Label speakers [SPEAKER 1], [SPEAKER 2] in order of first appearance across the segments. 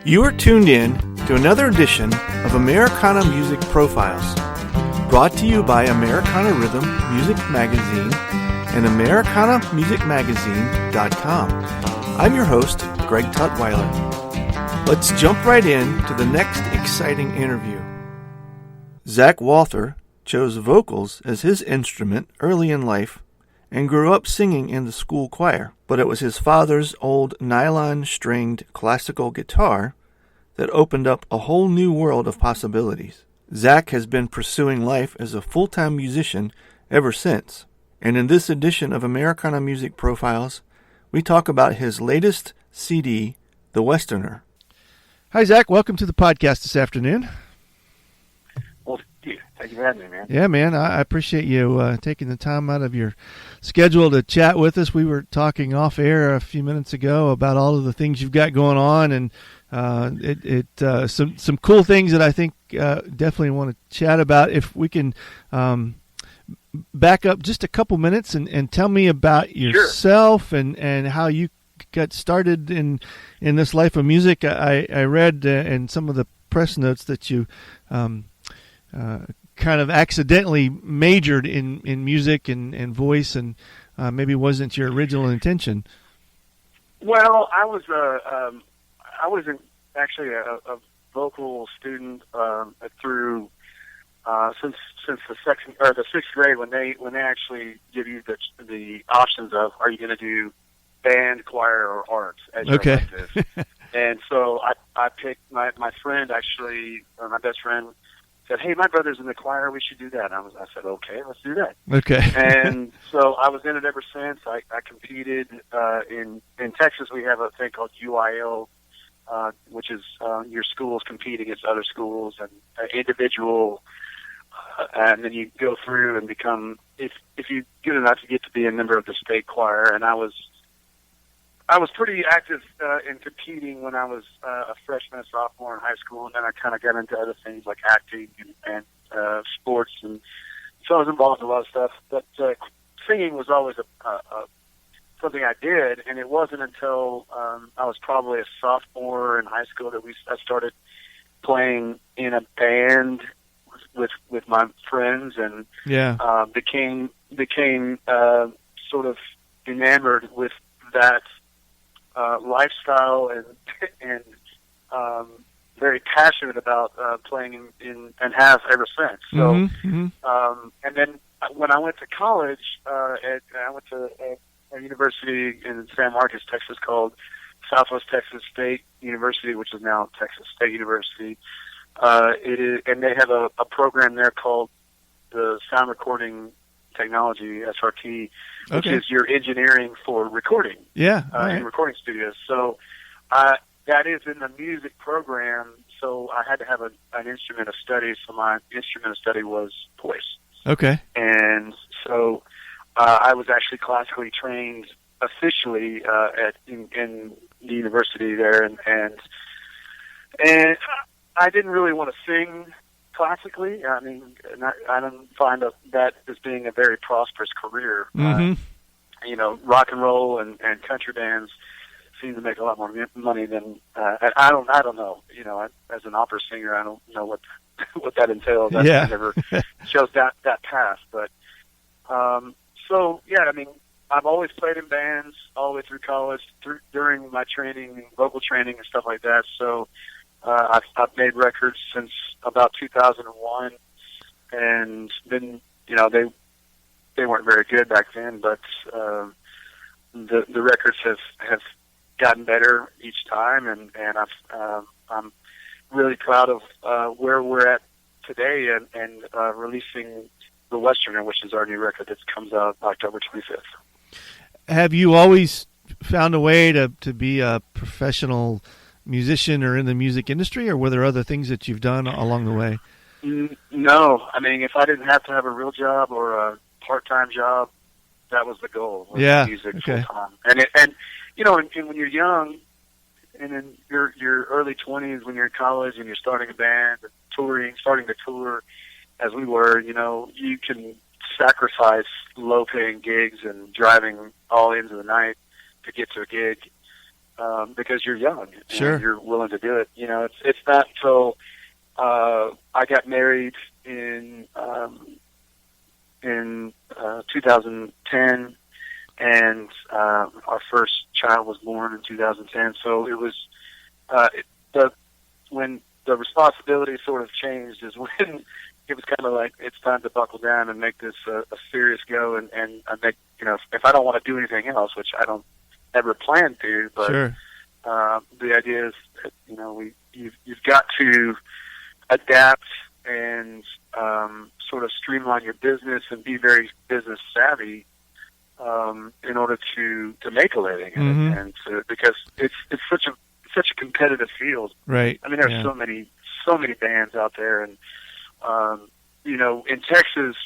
[SPEAKER 1] You are tuned in to another edition of Americana Music Profiles, brought to you by Americana Rhythm Music Magazine and AmericanaMusicMagazine.com. I'm your host, Greg Tutwiler. Let's jump right in to the next exciting interview. Zack Walther chose vocals as his instrument early in life and grew up singing in the school choir, but it was his father's old nylon-stringed classical guitar that opened up a whole new world of possibilities. Zack has been pursuing life as a full-time musician ever since, and in this edition of Americana Music Profiles, we talk about his latest CD, The Westerner. Hi, Zack. Welcome to the podcast this afternoon.
[SPEAKER 2] Well, thank you for having me, man.
[SPEAKER 1] Yeah, man. I appreciate you taking the time out of your schedule to chat with us. We were talking off air a few minutes ago about all of the things you've got going on, and some cool things that I think definitely want to chat about. If we can back up just a couple minutes and tell me about yourself and how you got started in this life of music. I read in some of the press notes that you kind of accidentally majored in music and voice, and maybe wasn't your original intention.
[SPEAKER 2] Well, I was actually a vocal student through since the sixth grade when they actually give you the options of, are you going to do band, choir, or arts as your elective. And so I picked my friend, actually, or my best friend, said, "Hey, my brother's in the choir. We should do that." I said, "Okay, let's do that."
[SPEAKER 1] Okay.
[SPEAKER 2] And so I was in it ever since. I competed in Texas. We have a thing called UIL, which is your schools compete against other schools and individual, and then you go through and become, if you're good enough, you get to be a member of the state choir. And I was pretty active in competing when I was a freshman and sophomore in high school, and then I kind of got into other things like acting and sports, and so I was involved in a lot of stuff. But singing was always something I did, and it wasn't until I was probably a sophomore in high school that I started playing in a band with my friends, and became sort of enamored with that lifestyle and very passionate about playing in and have ever since. So, and then when I went to college, I went to a university in San Marcos, Texas, called Southwest Texas State University, which is now Texas State University. And they have a program there called the Sound Recording Technology, SRT, which is your engineering for recording. In recording studios. So that is in the music program. So I had to have an instrument of study. So my instrument of study was voice.
[SPEAKER 1] Okay.
[SPEAKER 2] And so I was actually classically trained officially in the university there, and I didn't really want to sing classically. I mean, I don't find that as being a very prosperous career. Rock and roll and country bands seem to make a lot more money than I don't know. As an opera singer, I don't know what that entails. I never chose that path. But I've always played in bands all the way through college, during my training, vocal training and stuff like that. So I've made records since about 2001, and then they weren't very good back then, but the records have gotten better each time, and I'm really proud of where we're at today, and releasing The Westerner, which is our new record that comes out October 25th.
[SPEAKER 1] Have you always found a way to be a professional musician or in the music industry, or were there other things that you've done along the way?
[SPEAKER 2] No. I mean, if I didn't have to have a real job or a part-time job, that was the goal. Music full-time. And when you're young, and in your early 20s, when you're in college and you're starting a band, and starting to tour, as we were, you can sacrifice low-paying gigs and driving all into the night to get to a gig. because you're young
[SPEAKER 1] Sure.
[SPEAKER 2] and you're willing to do it. You know, it's not until I got married in 2010, and our first child was born in 2010. So it was when the responsibility sort of changed is when it was kind of like it's time to buckle down and make this a serious go, and I make, you know, if I don't want to do anything else, which I don't ever plan to, but
[SPEAKER 1] Sure.
[SPEAKER 2] the idea is that, you know, you've got to adapt and sort of streamline your business and be very business savvy in order to make a living, and because it's such a competitive field.
[SPEAKER 1] Right.
[SPEAKER 2] I mean, there's so many bands out there, and you know, in Texas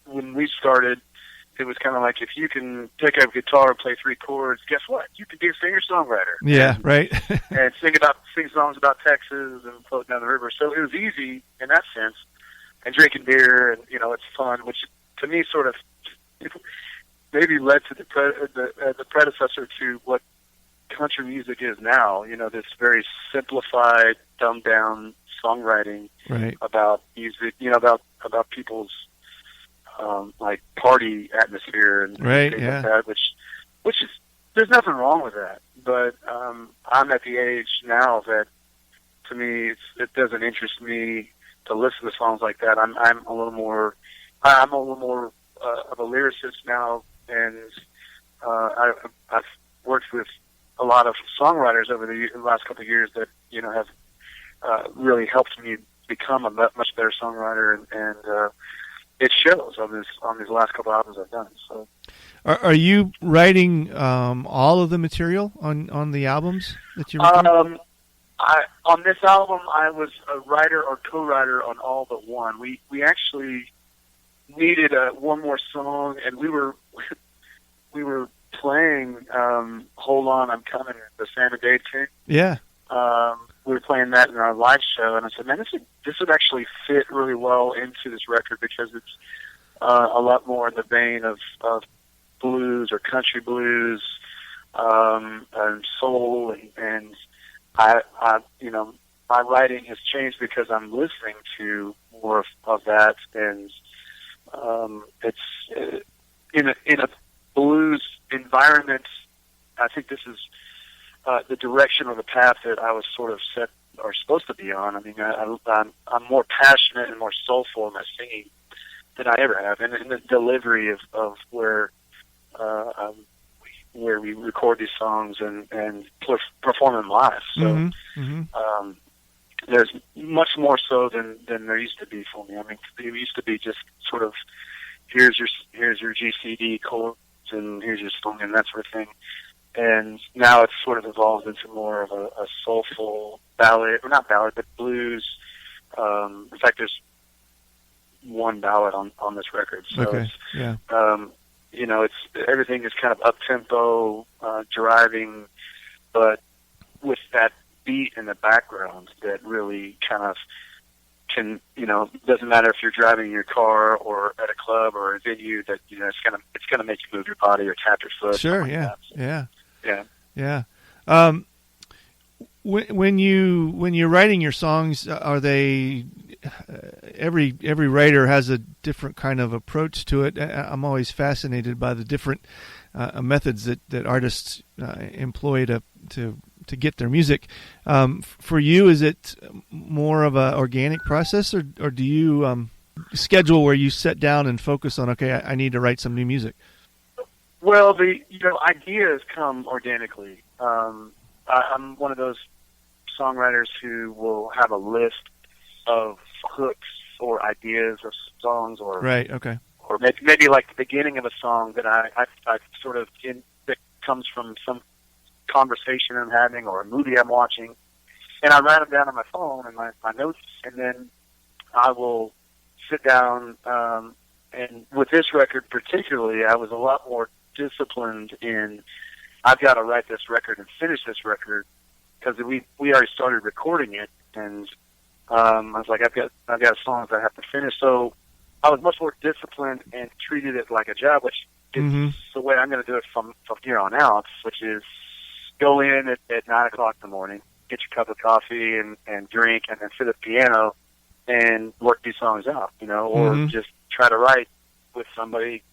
[SPEAKER 2] when we started, it was kind of like, if you can pick up a guitar and play 3 chords, guess what? You can be a singer-songwriter.
[SPEAKER 1] Yeah, right.
[SPEAKER 2] And sing songs about Texas and float down the river. So it was easy in that sense. And drinking beer, and, you know, it's fun, which to me sort of maybe led to the predecessor to what country music is now. You know, this very simplified, dumbed down songwriting
[SPEAKER 1] Right.
[SPEAKER 2] about music. You know, about people's like party atmosphere and
[SPEAKER 1] Right,
[SPEAKER 2] things
[SPEAKER 1] yeah.
[SPEAKER 2] like that, which is, there's nothing wrong with that. But I'm at the age now that, to me, it doesn't interest me to listen to songs like that. I'm a little more of a lyricist now, and I've worked with a lot of songwriters over the last couple of years that, you know, have really helped me become a much better songwriter, and it shows on these last couple albums I've done. So,
[SPEAKER 1] Are you writing all of the material on the albums that you're recording?
[SPEAKER 2] On this album, I was a writer or co-writer on all but one. We actually needed one more song, and we were playing "Hold On, I'm Coming," the Sam and Dave tune.
[SPEAKER 1] Yeah.
[SPEAKER 2] We were playing that in our live show, and I said, "Man, this would actually fit really well into this record, because it's a lot more in the vein of blues or country blues and soul, and I you know, my writing has changed because I'm listening to more of that, and it's in a blues environment. I think this is the direction or the path that I was sort of set or supposed to be on. I mean, I'm more passionate and more soulful in my singing than I ever have, and in the delivery of where we record these songs and perform them live. So there's much more so than there used to be for me. I mean, it used to be just sort of, here's your GCD chords and here's your song and that sort of thing. And now it's sort of evolved into more of a soulful ballad, or not ballad, but blues. In fact, there's one ballad on this record. So
[SPEAKER 1] Okay. Yeah.
[SPEAKER 2] you know, everything is kind of up tempo, driving, but with that beat in the background that really kind of can, you know, doesn't matter if you're driving your car or at a club or a venue, that, you know, it's gonna make you move your body or tap your foot.
[SPEAKER 1] Sure. Yeah.
[SPEAKER 2] Like that.
[SPEAKER 1] Yeah.
[SPEAKER 2] Yeah.
[SPEAKER 1] Yeah. When you're writing your songs, are they every writer has a different kind of approach to it? I'm always fascinated by the different methods that artists employ to get their music. For you, is it more of an organic process, or do you schedule where you sit down and focus on, okay, I need to write some new music?
[SPEAKER 2] Well, ideas come organically. I'm one of those songwriters who will have a list of hooks or ideas or songs, or
[SPEAKER 1] right, okay,
[SPEAKER 2] or maybe like the beginning of a song that I sort of that comes from some conversation I'm having or a movie I'm watching, and I write them down on my phone and my notes, and then I will sit down. And with this record particularly, I was a lot more disciplined in, I've got to write this record and finish this record, because we already started recording it, and I was like, I've got songs I have to finish. So I was much more disciplined and treated it like a job, which is the way I'm going to do it from here on out, which is go in at 9 o'clock in the morning, get your cup of coffee and drink, and then sit at the piano and work these songs out, or just try to write with somebody.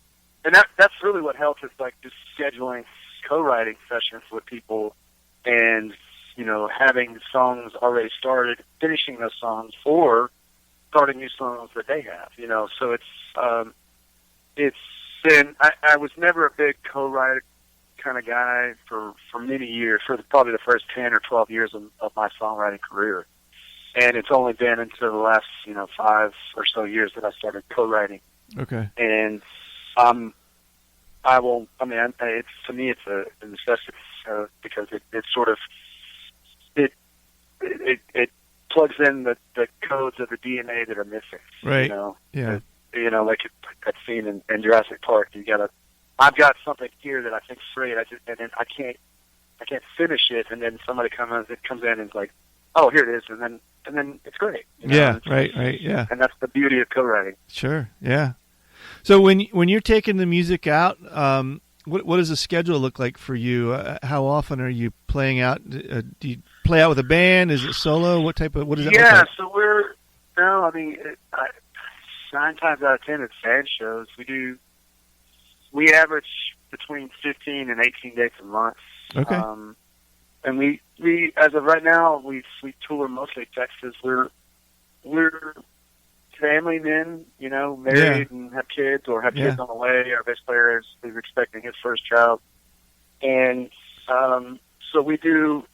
[SPEAKER 2] And that's really what helps, is like just scheduling co-writing sessions with people and, having songs already started, finishing those songs, or starting new songs that they have, So it's been, I was never a big co-writer kind of guy for many years, for probably the first 10 or 12 years of my songwriting career. And it's only been into the last, 5 or so years that I started co-writing.
[SPEAKER 1] Okay.
[SPEAKER 2] And it's, to me, it's a necessity, because it sort of, it plugs in the codes of the DNA that are missing.
[SPEAKER 1] Right. Yeah.
[SPEAKER 2] Like that scene in Jurassic Park. I've got something here that I think's great. And then I can't finish it, and then somebody comes in and is like, oh, here it is, and then it's great.
[SPEAKER 1] Yeah. Right. Yeah.
[SPEAKER 2] And that's the beauty of co-writing.
[SPEAKER 1] Sure. Yeah. So when you're taking the music out, what does the schedule look like for you? How often are you playing out? Do you play out with a band? Is it solo? What does that look like?
[SPEAKER 2] Yeah, so 9 times out of 10 it's band shows. We average between 15 and 18 dates a month.
[SPEAKER 1] Okay.
[SPEAKER 2] And we as of right now, we tour mostly Texas. We're family men, married and have kids, or have kids on the way. Our bass player is expecting his first child, and so we do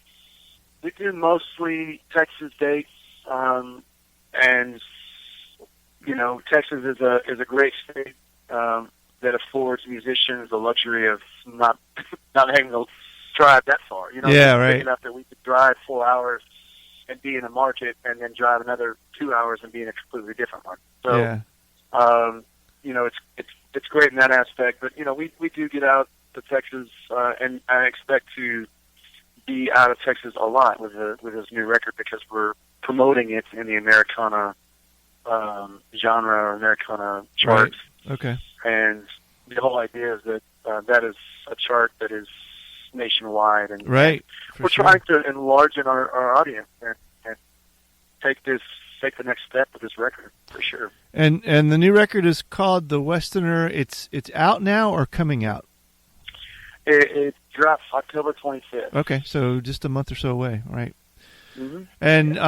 [SPEAKER 2] mostly Texas dates, and Texas is a great state that affords musicians the luxury of not having to drive that far.
[SPEAKER 1] Right.
[SPEAKER 2] Big enough that we could drive 4 hours and be in a market, and then drive another 2 hours and be in a completely different market. So, it's great in that aspect. But we do get out to Texas, and I expect to be out of Texas a lot with this new record, because we're promoting it in the Americana genre, or Americana charts.
[SPEAKER 1] Right. Okay.
[SPEAKER 2] And the whole idea is that that is a chart that is nationwide, and
[SPEAKER 1] right.
[SPEAKER 2] We're trying to enlarge our audience and take the next step with this record, for sure.
[SPEAKER 1] And the new record is called The Westerner. It's out now or coming out?
[SPEAKER 2] It drops October 25th.
[SPEAKER 1] Okay, so just a month or so away, right?
[SPEAKER 2] Mm-hmm.
[SPEAKER 1] And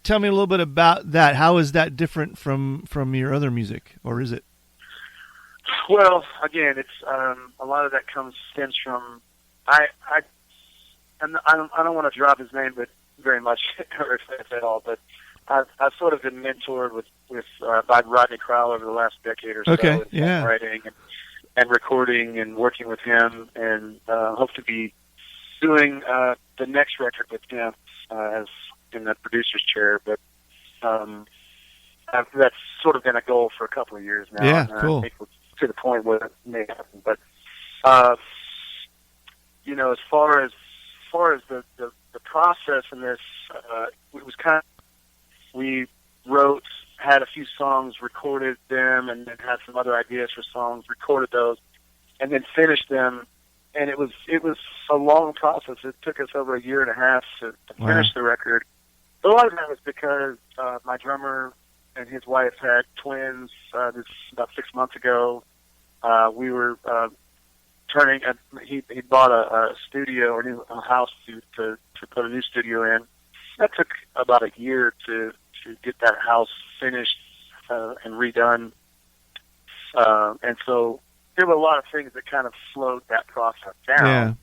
[SPEAKER 1] tell me a little bit about that. How is that different from your other music, or is it?
[SPEAKER 2] Well, again, it's a lot of that stems from I don't want to drop his name, but very much, or if at all. But I've sort of been mentored by Rodney Crowell over the last decade or so.
[SPEAKER 1] Okay,
[SPEAKER 2] in writing and recording and working with him, and hope to be doing the next record with him as in the producer's chair. But that's sort of been a goal for a couple of years now.
[SPEAKER 1] Yeah,
[SPEAKER 2] and
[SPEAKER 1] cool.
[SPEAKER 2] I think we're to the point where it may happen. But as far as the process in this, it was kind of, we had a few songs, recorded them, and then had some other ideas for songs, recorded those, and then finished them. And it was a long process. It took us over a year and a half to finish the record. But a lot of that was because my drummer and his wife had twins this about 6 months ago. We were he bought a studio, or a house to put a new studio in. That took about a year to get that house finished and redone. And so there were a lot of things that kind of slowed that process down.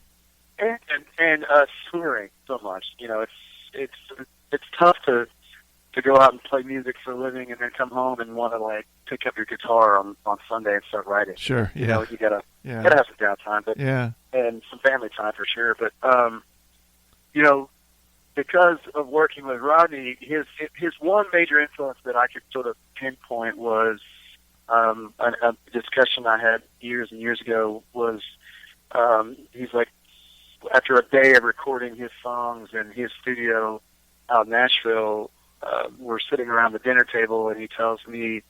[SPEAKER 2] Yeah. And touring so much. It's tough to go out and play music for a living and then come home and want to pick up your guitar on Sunday and start writing.
[SPEAKER 1] Sure. Yeah.
[SPEAKER 2] You gotta have some downtime, but and some family time for sure. But because of working with Rodney, his one major influence that I could sort of pinpoint was a discussion I had years and years ago. Was he's like, after a day of recording his songs in his studio out in Nashville, we're sitting around the dinner table, and he tells me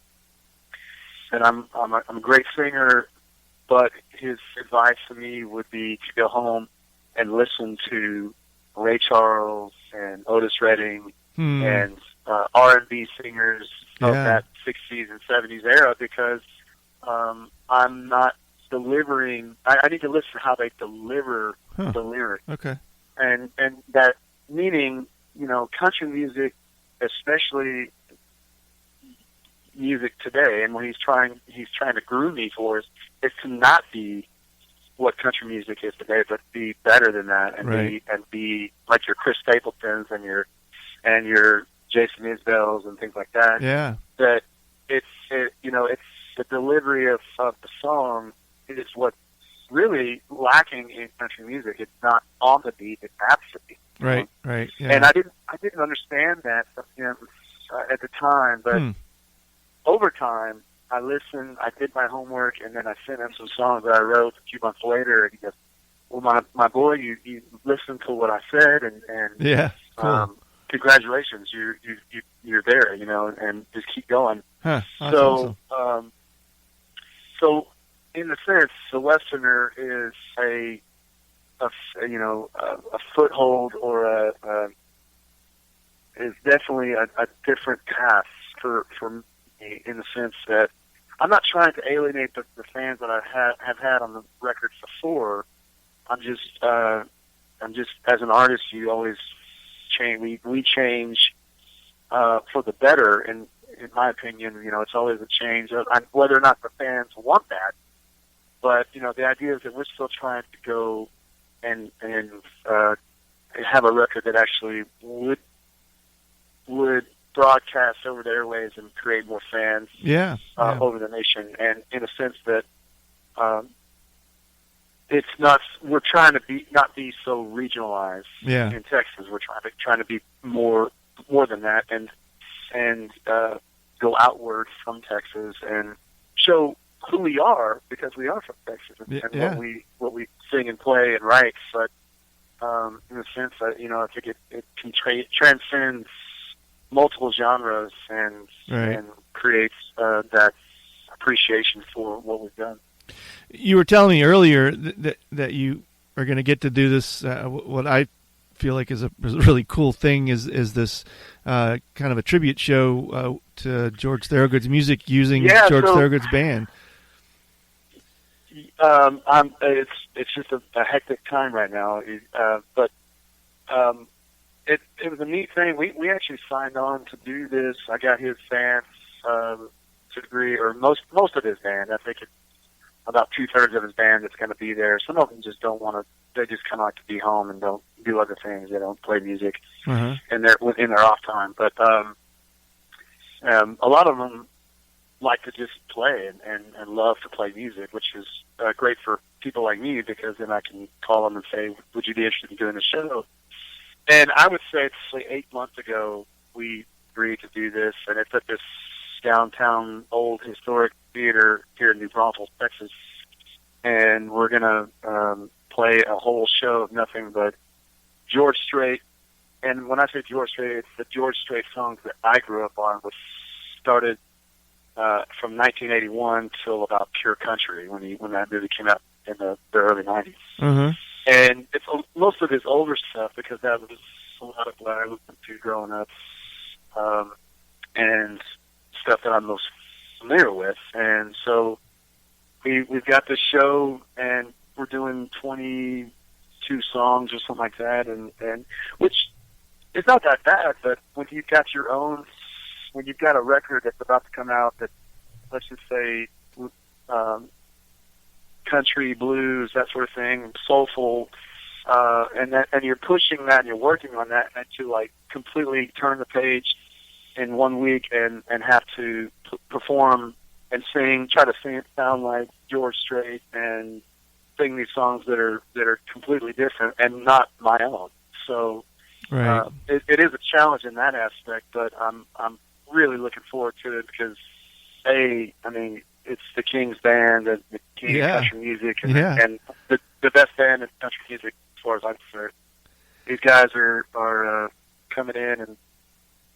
[SPEAKER 2] that I'm a great singer, but his advice to me would be to go home listen to Ray Charles and Otis Redding and R&B singers of that 60s and 70s era, because I'm not delivering. I need to listen to how they deliver the lyrics.
[SPEAKER 1] Okay.
[SPEAKER 2] And that meaning, country music, especially music today, and what he's trying to groom me for is to not be what country music is today, but be better than that, and be like your Chris Stapletons and your Jason Isbells and things like that.
[SPEAKER 1] Yeah.
[SPEAKER 2] That it's the delivery of the song is what's really lacking in country music. It's not on the beat; it's at the beat.
[SPEAKER 1] Right. Right. Yeah.
[SPEAKER 2] And I didn't understand that at the time, but over time, I listened, I did my homework, and then I sent him some songs that I wrote a few months later, and he goes, "Well, my boy, you listened to what I said, and
[SPEAKER 1] yeah, cool.
[SPEAKER 2] Congratulations, you're there, and just keep going."
[SPEAKER 1] Huh,
[SPEAKER 2] so,
[SPEAKER 1] awesome.
[SPEAKER 2] So in a sense, the Westerner is a foothold, or is definitely a different path for me, in the sense that I'm not trying to alienate the fans that I have had on the records before. I'm just as an artist, you always change. We change for the better, and in my opinion, it's always a change. Whether or not the fans want that, but the idea is that we're still trying to go and have a record that actually would broadcast over the airwaves and create more fans over the nation. And in a sense that it's not, we're trying to not be so regionalized in Texas. We're trying to be more than that, and go outward from Texas and show who we are, because we are from Texas, and what we sing and play and write. But in a sense, I think it can transcends multiple genres and creates that appreciation for what we've done.
[SPEAKER 1] You were telling me earlier that you are going to get to do this. What I feel like is a really cool thing is this kind of a tribute show to George Thorogood's music using George Thorogood's band.
[SPEAKER 2] It's just a hectic time right now, but it was a neat thing. We actually signed on to do this. I got his fans to agree, or most of his band. I think it's about 2/3 of his band that's going to be there. Some of them just don't want to. They just kind of like to be home and don't do other things. They don't play music in their off time. But a lot of them like to just play and love to play music, which is great for people like me, because then I can call them and say, "Would you be interested in doing a show?" And I would say it's like 8 months ago we agreed to do this, and it's at this downtown old historic theater here in New Braunfels, Texas. And we're gonna play a whole show of nothing but George Strait. And when I say George Strait, it's the George Strait songs that I grew up on, which started from 1981 till about Pure Country, when that movie came out in the early 90s. Mm-hmm. And it's most of his older stuff, because that was a lot of what I listened to growing up, and stuff that I'm most familiar with. And so we've got this show, and we're doing 22 songs or something like that, and which is not that bad. But when you've got a record that's about to come out that, let's just say, country, blues, that sort of thing, soulful, and you're pushing that and you're working on that, and to like completely turn the page in 1 week and have to perform and try to sing it sound like George Strait and sing these songs that are completely different and not my own. So it is a challenge in that aspect, but I'm really looking forward to it, because it's the King's band, the king of country music, and the best band in country music as far as I'm concerned. These guys are coming in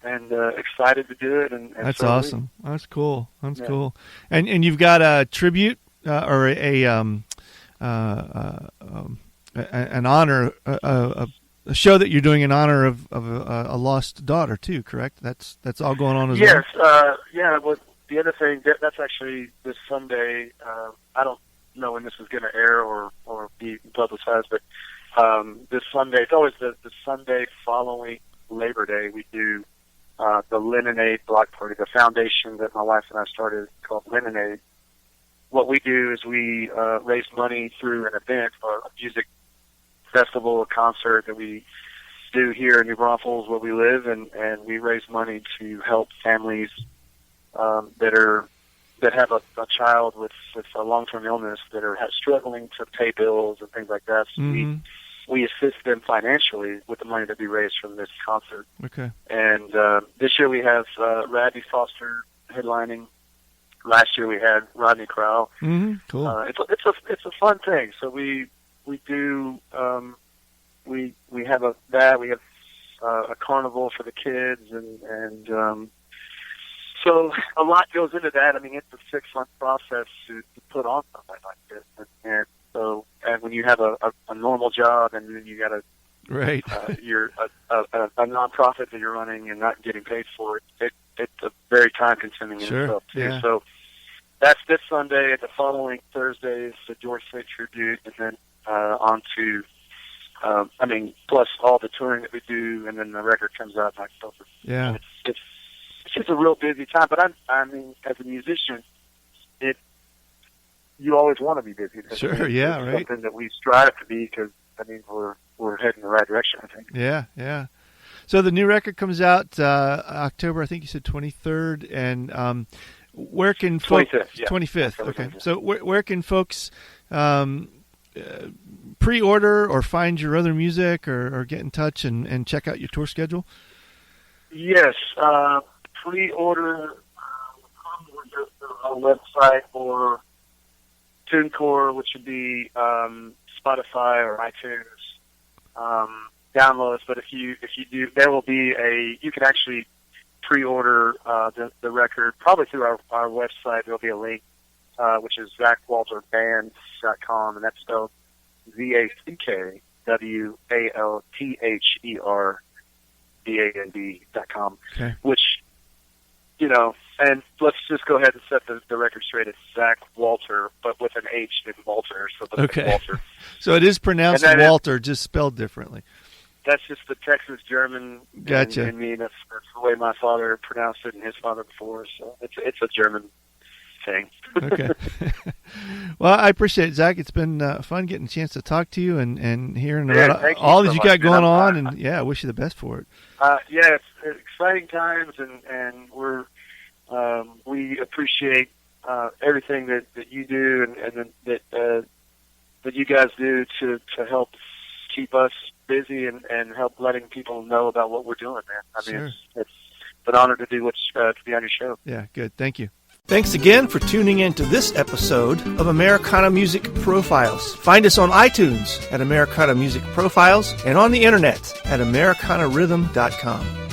[SPEAKER 2] and excited to do it. And
[SPEAKER 1] that's awesome. That's cool. That's cool. And you've got a tribute or a an honor, a show that you're doing in honor of a lost daughter too, correct? That's all going on as well?
[SPEAKER 2] Yes. Yeah. Well, the other thing, that's actually this Sunday. I don't know when this is going to air or be publicized, but this Sunday, it's always the Sunday following Labor Day, we do the Lemonade Block Party, the foundation that my wife and I started called Lemonade. What we do is we raise money through an event, a music festival, a concert that we do here in New Braunfels where we live, and we raise money to help families that have a child with a long-term illness that are struggling to pay bills and things like that. So we assist them financially with the money that we raise from this concert.
[SPEAKER 1] Okay.
[SPEAKER 2] And this year we have Radney Foster headlining. Last year we had Rodney Crowell.
[SPEAKER 1] Cool.
[SPEAKER 2] It's a fun thing. So we do we have we have a carnival for the kids and so a lot goes into that. I mean, it's a 6-month process to put on something like this, and so when you have a normal job and then you got
[SPEAKER 1] right,
[SPEAKER 2] you're a nonprofit that you're running and not getting paid for it, it's a very time consuming in itself too.
[SPEAKER 1] Yeah.
[SPEAKER 2] So that's this Sunday. The following Thursday is the George Strait tribute, and then on to plus all the touring that we do, and then the record comes out in October.
[SPEAKER 1] Yeah.
[SPEAKER 2] It's just a real busy time, but I mean, as a musician, you always want to be busy.
[SPEAKER 1] Sure, yeah, right.
[SPEAKER 2] Something that we strive to be, because I mean we're heading in the right direction, I think.
[SPEAKER 1] Yeah. So the new record comes out October, I think you said 23rd, and where can folks?
[SPEAKER 2] 25th. Yeah.
[SPEAKER 1] 25th. Okay. So where can folks pre-order or find your other music, or get in touch and check out your tour schedule? Yes.
[SPEAKER 2] Pre-order with our website or TuneCore, which would be Spotify or iTunes downloads. But if you do, there will be you can actually pre-order the record probably through our website. There'll be a link, which is ZackWaltherBand.com, and that's spelled ZackWaltherband.com.
[SPEAKER 1] Okay.
[SPEAKER 2] Which, and let's just go ahead and set the record straight. It's Zack Walther, but with an H in Walther. So
[SPEAKER 1] okay.
[SPEAKER 2] Walther.
[SPEAKER 1] So it is pronounced Walther, just spelled differently.
[SPEAKER 2] That's just the Texas German.
[SPEAKER 1] Gotcha.
[SPEAKER 2] In me. That's the way my father pronounced it and his father before. So it's a German thing.
[SPEAKER 1] Okay. Well, I appreciate it, Zack. It's been fun getting a chance to talk to you and hearing about all that you got going on. And I wish you the best for it.
[SPEAKER 2] It's exciting times, and we appreciate everything that you do and that you guys do to help keep us busy and help letting people know about what we're doing, man. I mean, it's an honor to do to be on your show.
[SPEAKER 1] Yeah, good. Thank you. Thanks again for tuning in to this episode of Americana Music Profiles. Find us on iTunes at Americana Music Profiles and on the internet at AmericanaRhythm.com.